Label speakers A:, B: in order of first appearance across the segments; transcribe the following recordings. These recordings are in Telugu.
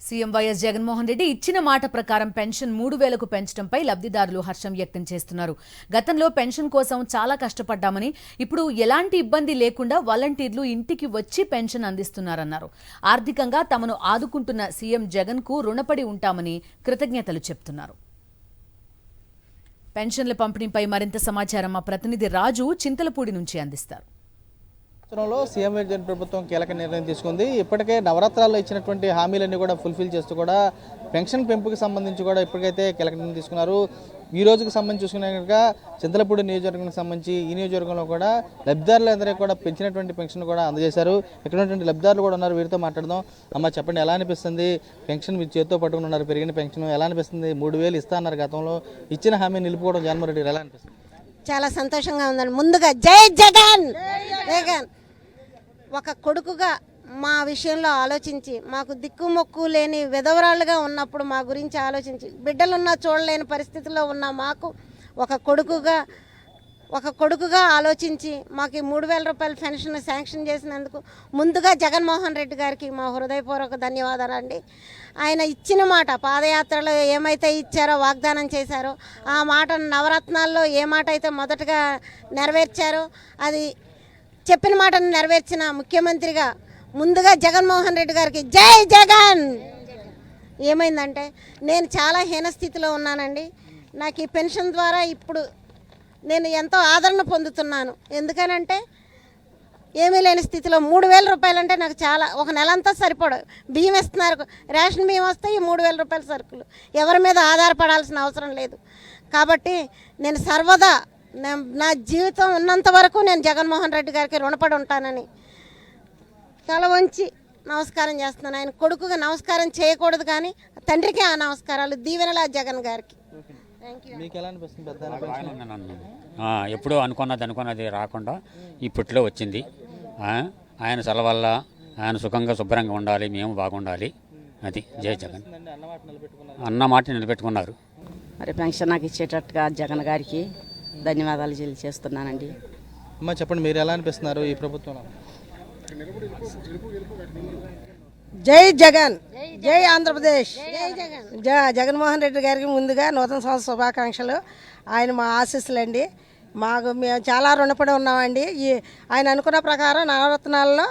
A: సీఎం వైఎస్ జగన్మోహన్ రెడ్డి ఇచ్చిన మాట ప్రకారం పెన్షన్ 3,000కు పెంచడంపై లబ్ధిదారులు హర్షం వ్యక్తం చేస్తున్నారు. గతంలో పెన్షన్ కోసం చాలా కష్టపడ్డామని, ఇప్పుడు ఎలాంటి ఇబ్బంది లేకుండా వాలంటీర్లు ఇంటికి వచ్చి పెన్షన్ అందిస్తున్నారన్నారు. ఆర్థికంగా తమను ఆదుకుంటున్న సీఎం జగన్కు రుణపడి ఉంటామని కృతజ్ఞతలు చెప్తున్నారు. పెన్షన్ల పంపిణీపై మరింత సమాచారం మా ప్రతినిధి రాజు చింతలపూడి నుంచి అందిస్తారు.
B: సీఎం జగన్ ప్రభుత్వం కీలక నిర్ణయం తీసుకుంది. ఇప్పటికే నవరాత్రాల్లో ఇచ్చినటువంటి హామీలన్నీ కూడా ఫుల్ఫిల్ చేస్తూ కూడా పెన్షన్ పెంపుకి సంబంధించి కూడా ఇప్పటికైతే కీలక నిర్ణయం తీసుకున్నారు. ఈ రోజుకి సంబంధించి చూసుకునే కనుక చింతలపూడి నియోజకవర్గానికి సంబంధించి ఈ నియోజకవర్గంలో కూడా లబ్ధిదారులందరికీ కూడా పెంచినటువంటి పెన్షన్ కూడా అందజేశారు. ఇక్కడ ఉన్నటువంటి లబ్ధిదారులు కూడా ఉన్నారు, వీరితో మాట్లాడదాం. అమ్మ చెప్పండి, ఎలా అనిపిస్తుంది పెన్షన్? మీరు చేతితో పట్టుకుని ఉన్నారు, పెరిగిన పెన్షన్ ఎలా అనిపిస్తుంది? 3,000 ఇస్తా అన్నారు గతంలో, ఇచ్చిన హామీ నిలుపుకోవడం జగన్మోహన్ రెడ్డి ఎలా అనిపిస్తుంది?
C: చాలా సంతోషంగా ఉందండి. ముందుగా జై జగన్. జగన్ ఒక కొడుకుగా మా విషయంలో ఆలోచించి, మాకు దిక్కుమొక్కు లేని విధవరాళ్ళుగా ఉన్నప్పుడు మా గురించి ఆలోచించి, బిడ్డలున్నా చూడలేని పరిస్థితుల్లో ఉన్న మాకు ఒక కొడుకుగా ఆలోచించి మాకు 3,000 రూపాయల పెన్షన్ శాంక్షన్ చేసినందుకు ముందుగా జగన్మోహన్ రెడ్డి గారికి మా హృదయపూర్వక ధన్యవాదాలండి. ఆయన ఇచ్చిన మాట, పాదయాత్రలో ఏమైతే ఇచ్చారో, వాగ్దానం చేశారో, ఆ మాట నవరత్నాల్లో ఏ మాట అయితే మొదటగా నెరవేర్చారో, అది చెప్పిన మాటను నెరవేర్చిన ముఖ్యమంత్రిగా ముందుగా జగన్మోహన్ రెడ్డి గారికి జై జగన్. ఏమైందంటే నేను చాలా హీనస్థితిలో ఉన్నానండి. నాకు ఈ పెన్షన్ ద్వారా ఇప్పుడు నేను ఎంతో ఆదరణ పొందుతున్నాను. ఎందుకనంటే ఏమీ లేని స్థితిలో 3,000 రూపాయలు అంటే నాకు చాలా, ఒక నెలంతా సరిపడవు. బియ్యం ఇస్తున్నారు, రేషన్ బియ్యం వస్తే ఈ 3,000 రూపాయల సరుకులు, ఎవరి మీద ఆధారపడాల్సిన అవసరం లేదు. కాబట్టి నేను సర్వదా నా జీవితం ఉన్నంత వరకు నేను జగన్మోహన్ రెడ్డి గారికి రుణపడి ఉంటానని తల వంచి నమస్కారం చేస్తున్నాను. ఆయన కొడుకుగా నమస్కారం చేయకూడదు, కానీ తండ్రికి ఆ నమస్కారాలు, దీవెనలా జగన్ గారికి.
D: ఎప్పుడూ అనుకున్నది రాకుండా ఇప్పట్లో వచ్చింది. ఆయన సెల వల్ల ఆయన సుఖంగా శుభ్రంగా ఉండాలి, మేము బాగుండాలి. అది జై జగన్. అన్న మాట నిలబెట్టుకున్నారు.
E: మరి పెన్షన్ నాకు ఇచ్చేటట్టుగా జగన్ గారికి ధన్యవాదాలు తెలియజేస్తున్నానండి.
B: అమ్మ చెప్పండి, మీరు ఎలా అనిపిస్తున్నారు ఈ ప్రభుత్వంలో?
F: జై జగన్, జై ఆంధ్రప్రదేశ్. జగన్మోహన్ రెడ్డి గారికి ముందుగా నూతన సంవత్సర శుభాకాంక్షలు. ఆయన మా ఆశీస్సులండి. మేము చాలా రుణపడి ఉన్నామండి. ఆయన అనుకున్న ప్రకారం నవరత్నాల్లో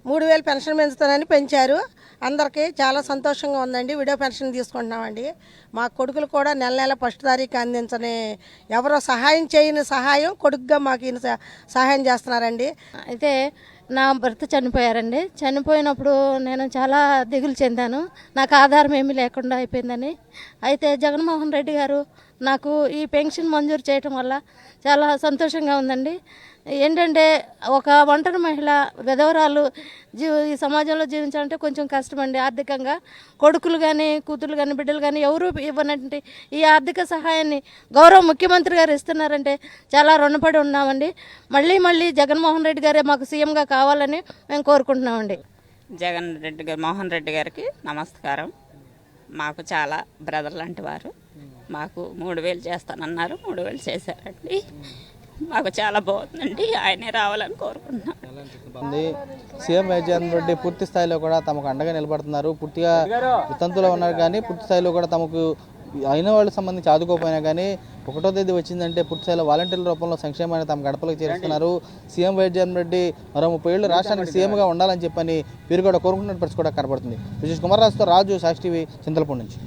F: 3,000 పెన్షన్ పెంచుతానని పెంచారు. అందరికీ చాలా సంతోషంగా ఉందండి. విడో పెన్షన్ తీసుకుంటున్నామండి. మా కొడుకులు కూడా నెల నెల ఫస్ట్ తారీఖు అందించని, ఎవరో సహాయం చేయని సహాయం కొడుకుగా మాకు ఈయన సహాయం చేస్తున్నారండి.
G: అయితే నా భర్త చనిపోయారండి. చనిపోయినప్పుడు నేను చాలా దిగులు చెందాను, నాకు ఆధారం ఏమీ లేకుండా అయిపోయిందని. అయితే జగన్మోహన్ రెడ్డి గారు నాకు ఈ పెన్షన్ మంజూరు చేయటం వల్ల చాలా సంతోషంగా ఉందండి. ఏంటంటే ఒక ఒంటరి మహిళ, విధవరాలు ఈ సమాజంలో జీవించాలంటే కొంచెం కష్టమండి ఆర్థికంగా. కొడుకులు కానీ, కూతురు కానీ, బిడ్డలు కానీ ఎవరూ ఇవ్వనంటే ఈ ఆర్థిక సహాయాన్ని గౌరవ ముఖ్యమంత్రి గారు ఇస్తున్నారంటే చాలా రుణపడి ఉన్నామండి. మళ్ళీ జగన్మోహన్ రెడ్డి గారే మాకు సీఎంగా కావాలని మేము కోరుకుంటున్నామండి.
E: మోహన్ రెడ్డి గారికి నమస్కారం. మాకు చాలా బ్రదర్ లాంటి వారు. మాకు 3,000 చేస్తానన్నారు, 3,000 చేశారండి. మాకు చాలా బాగుందండి. ఆయనే రావాలని కోరుకుంటున్నాను.
B: సీఎం జగన్ రెడ్డి పూర్తి స్థాయిలో కూడా తమకు అండగా నిలబడుతున్నారు. పూర్తిగా వితంతులో ఉన్నారు, కానీ పూర్తి స్థాయిలో కూడా తమకు అయిన వాళ్ళకి సంబంధించి ఆదుకోపోయినా కానీ 1వ తేదీ వచ్చిందంటే పూర్తి స్థాయిలో వాలంటీర్ల రూపంలో సంక్షేమాన్ని తమ గడపలకు చేరుస్తున్నారు. సీఎం వైఎస్ జగన్ రెడ్డి మరో 30 ఏళ్ళు రాష్ట్రానికి సీఎంగా ఉండాలని చెప్పని వీరు కూడా కోరుకుంటున్న పరిస్థితి కూడా కనబడుతుంది. విజయ్ కుమార్ రాజుతో రాజు, సాక్షి టీవీ, చింతలపూడి నుంచి.